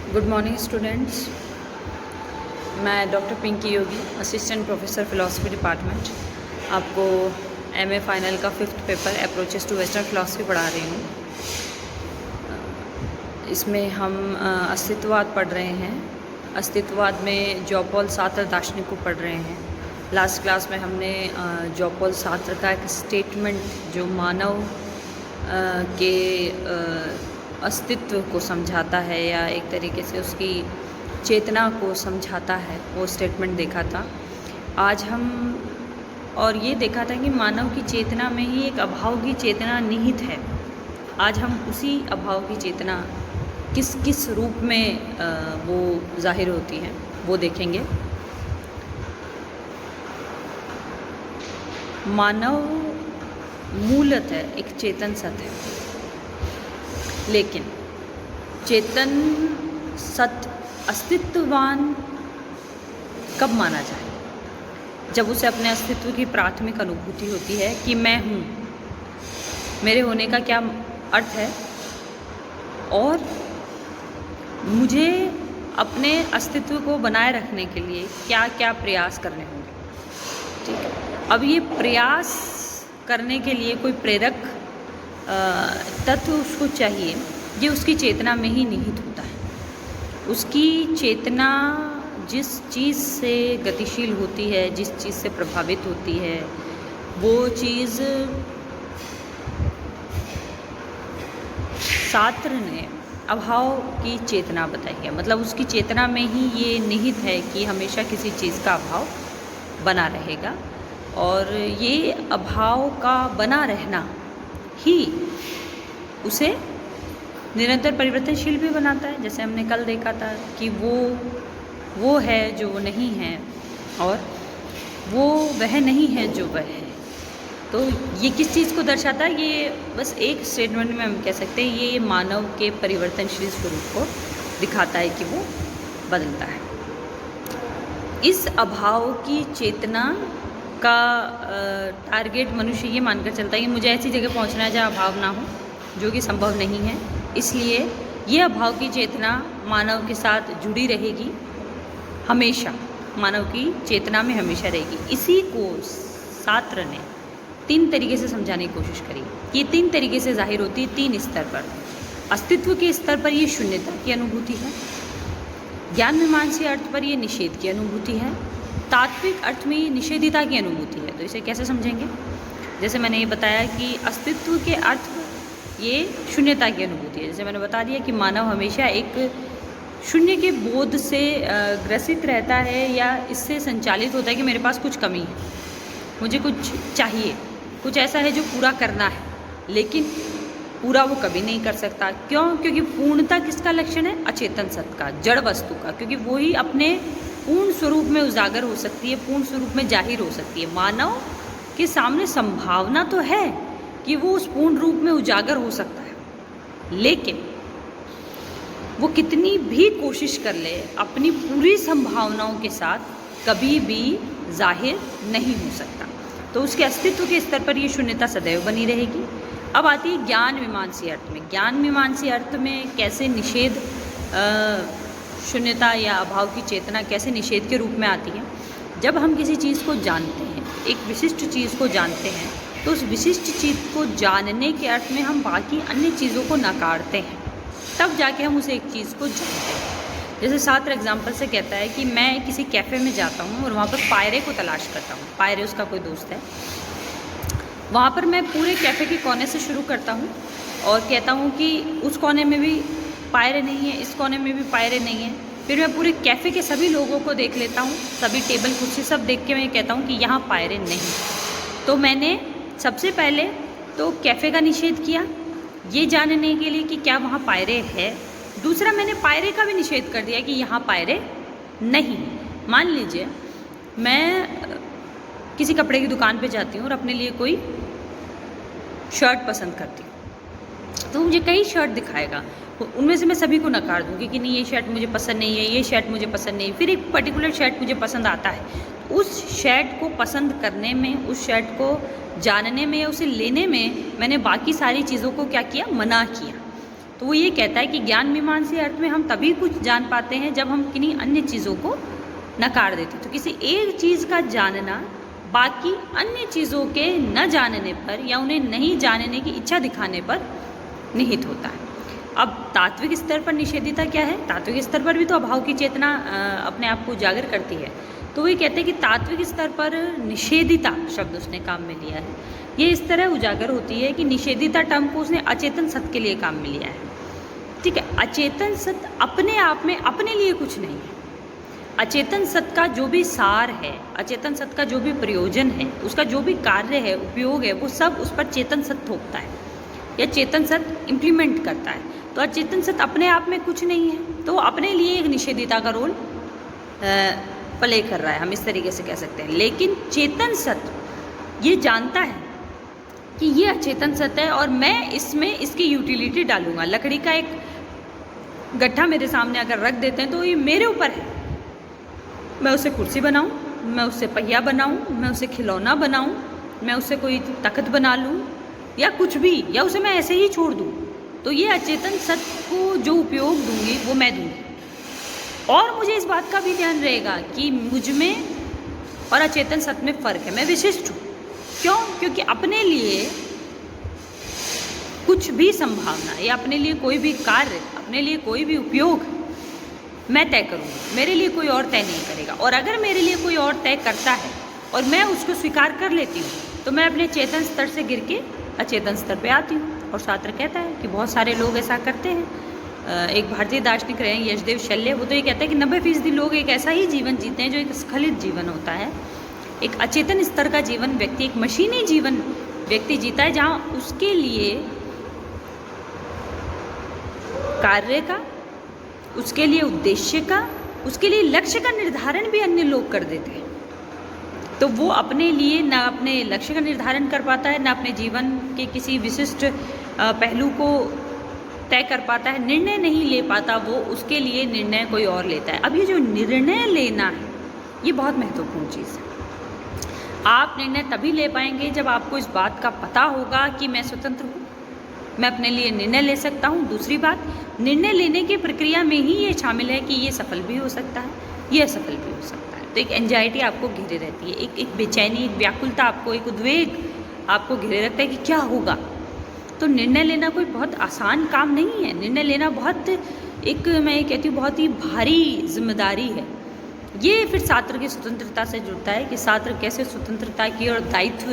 Good morning students. मैं doctor Pinky Yogi, assistant professor philosophy department, आपको MA final का 5th paper approaches to western philosophy पढ़ा रही हूँ। इसमें हम अस्तित्ववाद पढ़ रहे हैं। अस्तित्ववाद में जॉन पॉल सार्त्र दार्शनिक को पढ़ रहे हैं। लास्ट क्लास में हमने जॉन पॉल सार्त्र का एक स्टेटमेंट जो मानव के अस्तित्व को समझाता है या एक तरीके से उसकी चेतना को समझाता है, वो स्टेटमेंट देखा था। आज हम और ये देखा था कि मानव की चेतना में ही एक अभाव की चेतना निहित है। आज हम उसी अभाव की चेतना किस किस रूप में वो जाहिर होती है वो देखेंगे। मानव मूलतः एक चेतन सत्य है, लेकिन चेतन सत्य अस्तित्ववान कब माना जाए? जब उसे अपने अस्तित्व की प्राथमिक अनुभूति होती है कि मैं हूँ, मेरे होने का क्या अर्थ है और मुझे अपने अस्तित्व को बनाए रखने के लिए क्या क्या प्रयास करने होंगे। ठीक है, अब ये प्रयास करने के लिए कोई प्रेरक तत्व उसको चाहिए, ये उसकी चेतना में ही निहित होता है। उसकी चेतना जिस चीज़ से गतिशील होती है, जिस चीज़ से प्रभावित होती है, वो चीज़ सार्त्र ने अभाव की चेतना बताई है। मतलब उसकी चेतना में ही ये निहित है कि हमेशा किसी चीज़ का अभाव बना रहेगा और ये अभाव का बना रहना ही उसे निरंतर परिवर्तनशील भी बनाता है। जैसे हमने कल देखा था कि वो है जो वो नहीं है और वो वह नहीं है जो वह है। तो ये किस चीज़ को दर्शाता है? ये बस एक स्टेटमेंट में हम कह सकते हैं ये मानव के परिवर्तनशील स्वरूप को दिखाता है कि वो बदलता है। इस अभाव की चेतना का टारगेट मनुष्य ये मानकर चलता है कि मुझे ऐसी जगह पहुंचना है जहाँ अभाव ना हो, जो कि संभव नहीं है। इसलिए ये अभाव की चेतना मानव के साथ जुड़ी रहेगी, हमेशा मानव की चेतना में हमेशा रहेगी। इसी को सार्त्र ने 3 तरीके से समझाने की कोशिश करी। ये 3 तरीके से जाहिर होती है 3 स्तर पर। अस्तित्व के स्तर पर ये शून्यता की अनुभूति है, ज्ञान मीमांसी अर्थ पर ये निषेध की अनुभूति है, तात्विक अर्थ में ये निषेधिता की अनुभूति है। तो इसे कैसे समझेंगे? जैसे मैंने ये बताया कि अस्तित्व के अर्थ ये शून्यता की अनुभूति है। जैसे मैंने बता दिया कि मानव हमेशा एक शून्य के बोध से ग्रसित रहता है या इससे संचालित होता है कि मेरे पास कुछ कमी है, मुझे कुछ चाहिए, कुछ ऐसा है जो पूरा करना है, लेकिन पूरा वो कभी नहीं कर सकता। क्यों? क्योंकि पूर्णता किसका लक्षण है? अचेतन सत्य का, जड़ वस्तु का। क्योंकि वो ही अपने पूर्ण स्वरूप में उजागर हो सकती है, पूर्ण स्वरूप में जाहिर हो सकती है। मानव के सामने संभावना तो है कि वो उस पूर्ण रूप में उजागर हो सकता है, लेकिन वो कितनी भी कोशिश कर ले, अपनी पूरी संभावनाओं के साथ कभी भी जाहिर नहीं हो सकता। तो उसके अस्तित्व के स्तर पर ये शून्यता सदैव बनी रहेगी। अब आती है ज्ञान मीमांसी अर्थ में। ज्ञान मीमांसी अर्थ में कैसे निषेध, शून्यता या अभाव की चेतना कैसे निषेध के रूप में आती है? जब हम किसी चीज़ को जानते हैं, एक विशिष्ट चीज़ को जानते हैं, तो उस विशिष्ट चीज़ को जानने के अर्थ में हम बाकी अन्य चीज़ों को नकारते हैं, तब जाके हम उसे एक चीज़ को जानते हैं। जैसे सार्त्र एग्जाम्पल से कहता है कि मैं किसी कैफ़े में जाता हूँ और वहाँ पर पायरे को तलाश करता हूँ। पायरे उसका कोई दोस्त है। वहाँ पर मैं पूरे कैफ़े के कोने से शुरू करता हूँ और कहता हूँ कि उस कोने में भी पायरे नहीं है, इस कोने में भी पायरे नहीं है। फिर मैं पूरे कैफ़े के सभी लोगों को देख लेता हूँ, सभी टेबल कुर्सी सब देख के मैं कहता हूँ कि यहाँ पायरे नहीं। तो मैंने सबसे पहले तो कैफ़े का निषेध किया ये जानने के लिए कि क्या वहाँ पायरे है। दूसरा, मैंने पायरे का भी निषेध कर दिया कि यहाँ पायरे नहीं। मान लीजिए मैं किसी कपड़े की दुकान पे जाती हूँ और अपने लिए कोई शर्ट पसंद करती हूँ, तो मुझे कई शर्ट दिखाएगा, उनमें से मैं सभी को नकार दूँगी कि नहीं ये शर्ट मुझे पसंद नहीं है, ये शर्ट मुझे पसंद नहीं। फिर एक पर्टिकुलर शर्ट मुझे पसंद आता है, उस शर्ट को पसंद करने में, उस शर्ट को जानने में या उसे लेने में मैंने बाकी सारी चीज़ों को क्या किया? मना किया। तो वो ये कहता है कि ज्ञान मीमांसी अर्थ में हम तभी कुछ जान पाते हैं जब हम किन्हीं अन्य चीज़ों को नकार देते। तो किसी एक चीज़ का जानना बाकी अन्य चीज़ों के न जानने पर या उन्हें नहीं जानने की इच्छा दिखाने पर निहित होता है। अब तात्विक स्तर पर निषेधिता क्या है? तात्विक स्तर पर भी तो अभाव की चेतना अपने आप को उजागर करती है। तो वो कहते हैं कि तात्विक स्तर पर निषेधिता शब्द उसने काम में लिया है, ये इस तरह उजागर होती है कि निषेधिता टर्म को उसने अचेतन सत्य के लिए काम में लिया है। ठीक है, अचेतन सत्य अपने आप में अपने लिए कुछ नहीं है। अचेतन सत्य का जो भी सार है, अचेतन सत्य का जो भी प्रयोजन है, उसका जो भी कार्य है, उपयोग है, वो सब उस पर चेतन सत्य थोपता है या चेतन सत्य इम्प्लीमेंट करता है। तो अचेतन सत्य अपने आप में कुछ नहीं है, तो अपने लिए एक निषेधिता का रोल प्ले कर रहा है, हम इस तरीके से कह सकते हैं। लेकिन चेतन सत्य ये जानता है कि ये अचेतन सत्य है और मैं इसमें इसकी यूटिलिटी डालूंगा। लकड़ी का एक गट्ठा मेरे सामने अगर रख देते हैं तो ये मेरे ऊपर है, मैं उसे कुर्सी बनाऊं, मैं उससे पहिया बनाऊं, मैं उसे खिलौना बनाऊं, मैं उसे कोई तख्त बना लूं या कुछ भी, या उसे मैं ऐसे ही छोड़ दूं। तो ये अचेतन सत्य को जो उपयोग दूंगी वो मैं दूंगी। और मुझे इस बात का भी ध्यान रहेगा कि मुझ में और अचेतन सत्य में फ़र्क है, मैं विशिष्ट हूँ। क्यों? क्योंकि अपने लिए कुछ भी संभावना या अपने लिए कोई भी कार्य, अपने लिए कोई भी उपयोग मैं तय करूँगी, मेरे लिए कोई और तय नहीं करेगा। और अगर मेरे लिए कोई और तय करता है और मैं उसको स्वीकार कर लेती हूँ तो मैं अपने चेतन स्तर से गिर के अचेतन स्तर पे आती हूँ। और शास्त्र कहता है कि बहुत सारे लोग ऐसा करते हैं। एक भारतीय दार्शनिक रहे हैं यशदेव शल्य, वो तो ये कहता है कि 90% लोग एक ऐसा ही जीवन जीते हैं जो एक स्खलित जीवन होता है। एक अचेतन स्तर का जीवन व्यक्ति, एक मशीनी जीवन व्यक्ति जीता है, जहाँ उसके लिए कार्य का, उसके लिए उद्देश्य का, उसके लिए लक्ष्य का निर्धारण भी अन्य लोग कर देते हैं। तो वो अपने लिए ना अपने लक्ष्य का निर्धारण कर पाता है, ना अपने जीवन के किसी विशिष्ट पहलू को तय कर पाता है, निर्णय नहीं ले पाता, वो उसके लिए निर्णय कोई और लेता है। अब ये जो निर्णय लेना है ये बहुत महत्वपूर्ण चीज़ है। आप निर्णय तभी ले पाएंगे जब आपको इस बात का पता होगा कि मैं स्वतंत्र हूँ, मैं अपने लिए निर्णय ले सकता हूँ। दूसरी बात, निर्णय लेने की प्रक्रिया में ही ये शामिल है कि ये सफल भी हो सकता है, ये असफल भी हो सकता है। तो एक एंजाइटी आपको घेरे रहती है, एक बेचैनी, एक व्याकुलता आपको, एक उद्वेग आपको घेरे रखता है कि क्या होगा। तो निर्णय लेना कोई बहुत आसान काम नहीं है। निर्णय लेना बहुत एक, मैं ये कहती हूँ, बहुत ही भारी जिम्मेदारी है। ये फिर छात्र की स्वतंत्रता से जुड़ता है कि छात्र कैसे स्वतंत्रता की और दायित्व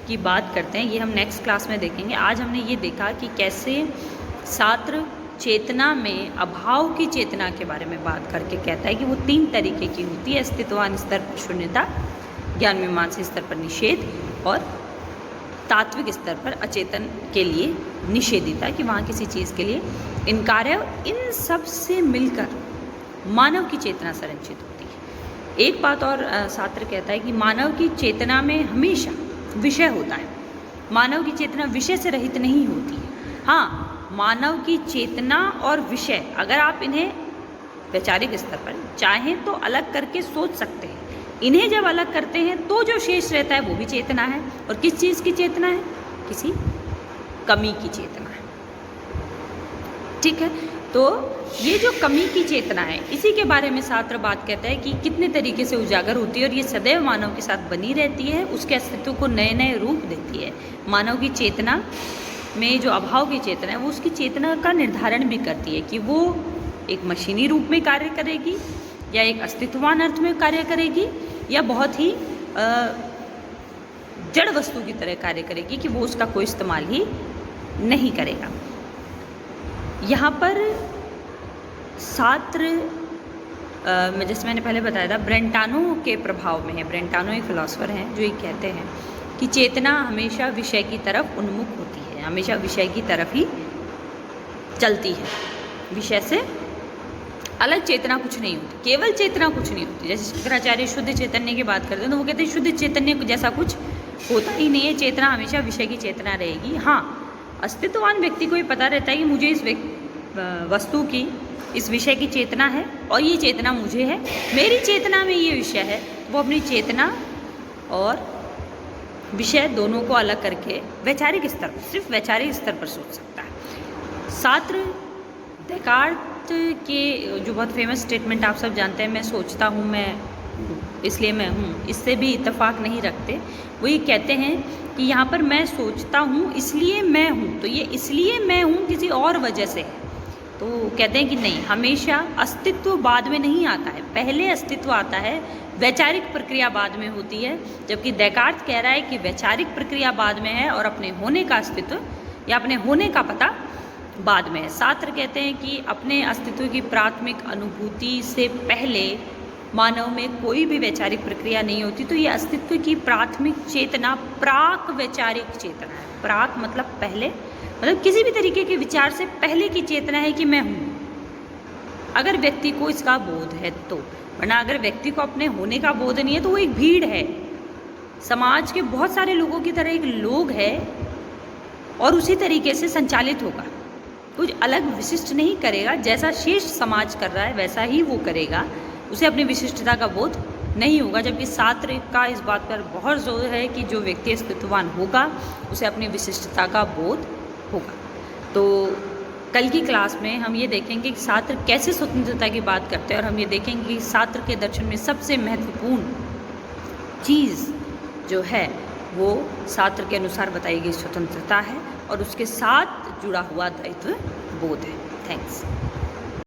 की बात करते हैं, ये हम नेक्स्ट क्लास में देखेंगे। आज हमने ये देखा कि कैसे छात्र चेतना में अभाव की चेतना के बारे में बात करके कहता है कि वो 3 तरीके की होती है: अस्तित्वान स्तर पर शून्यता, ज्ञान मीमांसा स्तर पर निषेध और तात्विक स्तर पर अचेतन के लिए निषेधिता, कि वहाँ किसी चीज़ के लिए इनकार है। और इन सब से मिलकर मानव की चेतना संरचित होती है। एक बात और छात्र कहता है कि मानव की चेतना में हमेशा विषय होता है, मानव की चेतना विषय से रहित नहीं होती है। हाँ, मानव की चेतना और विषय अगर आप इन्हें वैचारिक स्तर पर चाहें तो अलग करके सोच सकते हैं। इन्हें जब अलग करते हैं तो जो शेष रहता है वो भी चेतना है। और किस चीज़ की चेतना है? किसी कमी की चेतना है। ठीक है, तो ये जो कमी की चेतना है, इसी के बारे में छात्र बात कहता है कि कितने तरीके से उजागर होती है और ये सदैव मानव के साथ बनी रहती है, उसके अस्तित्व को नए नए रूप देती है। मानव की चेतना में जो अभाव की चेतना है वो उसकी चेतना का निर्धारण भी करती है कि वो एक मशीनी रूप में कार्य करेगी या एक अस्तित्ववान अर्थ में कार्य करेगी या बहुत ही जड़ वस्तु की तरह कार्य करेगी कि वो उसका कोई इस्तेमाल ही नहीं करेगा। यहाँ पर छात्र जैसे मैंने पहले बताया था, ब्रेंटानो के प्रभाव में है। ब्रेंटानो एक फिलोसोफर हैं जो ये कहते हैं कि चेतना हमेशा विषय की तरफ उन्मुख होती है, हमेशा विषय की तरफ ही चलती है, विषय से अलग चेतना कुछ नहीं होती, केवल चेतना कुछ नहीं होती। जैसे शंकराचार्य शुद्ध चैतन्य की बात करते हैं तो वो कहते हैं शुद्ध चैतन्य जैसा कुछ होता ही नहीं है, चेतना हमेशा विषय की चेतना रहेगी। हाँ, अस्तित्ववान व्यक्ति को ये पता रहता है कि मुझे इस वस्तु की, इस विषय की चेतना है और ये चेतना मुझे है, मेरी चेतना में ये विषय है। वो अपनी चेतना और विषय दोनों को अलग करके वैचारिक स्तर पर, सिर्फ वैचारिक स्तर पर सोच सकता है। छात्र डेकार्ट के जो बहुत फेमस स्टेटमेंट आप सब जानते हैं, मैं सोचता हूँ मैं इसलिए मैं हूँ, इससे भी इत्तेफाक नहीं रखते। वो ये कहते हैं कि यहाँ पर मैं सोचता हूँ इसलिए मैं हूँ, तो ये इसलिए मैं हूँ किसी और वजह से है। तो कहते हैं कि नहीं, हमेशा अस्तित्व बाद में नहीं आता है, पहले अस्तित्व आता है, वैचारिक प्रक्रिया बाद में होती है। जबकि डेकार्ट कह रहा है कि वैचारिक प्रक्रिया बाद में है और अपने होने का अस्तित्व या अपने होने का पता बाद में है। सार्त्र कहते हैं कि अपने अस्तित्व की प्राथमिक अनुभूति से पहले मानव में कोई भी वैचारिक प्रक्रिया नहीं होती। तो ये अस्तित्व की प्राथमिक चेतना प्राक वैचारिक चेतना है। प्राक मतलब पहले, मतलब किसी भी तरीके के विचार से पहले की चेतना है कि मैं हूँ, अगर व्यक्ति को इसका बोध है तो। वरना अगर व्यक्ति को अपने होने का बोध नहीं है तो वो एक भीड़ है, समाज के बहुत सारे लोगों की तरह एक लोग है और उसी तरीके से संचालित होगा, कुछ अलग विशिष्ट नहीं करेगा। जैसा शेष समाज कर रहा है वैसा ही वो करेगा, उसे अपनी विशिष्टता का बोध नहीं होगा। जबकि सार्त्र का इस बात पर बहुत जोर है कि जो व्यक्ति अस्तित्ववान होगा उसे अपनी विशिष्टता का बोध होगा। तो कल की क्लास में हम ये देखेंगे कि सार्त्र कैसे स्वतंत्रता की बात करते हैं, और हम ये देखेंगे कि सार्त्र के दर्शन में सबसे महत्वपूर्ण चीज़ जो है वो सार्त्र के अनुसार बताई गई स्वतंत्रता है और उसके साथ जुड़ा हुआ दायित्व बोध है। थैंक्स।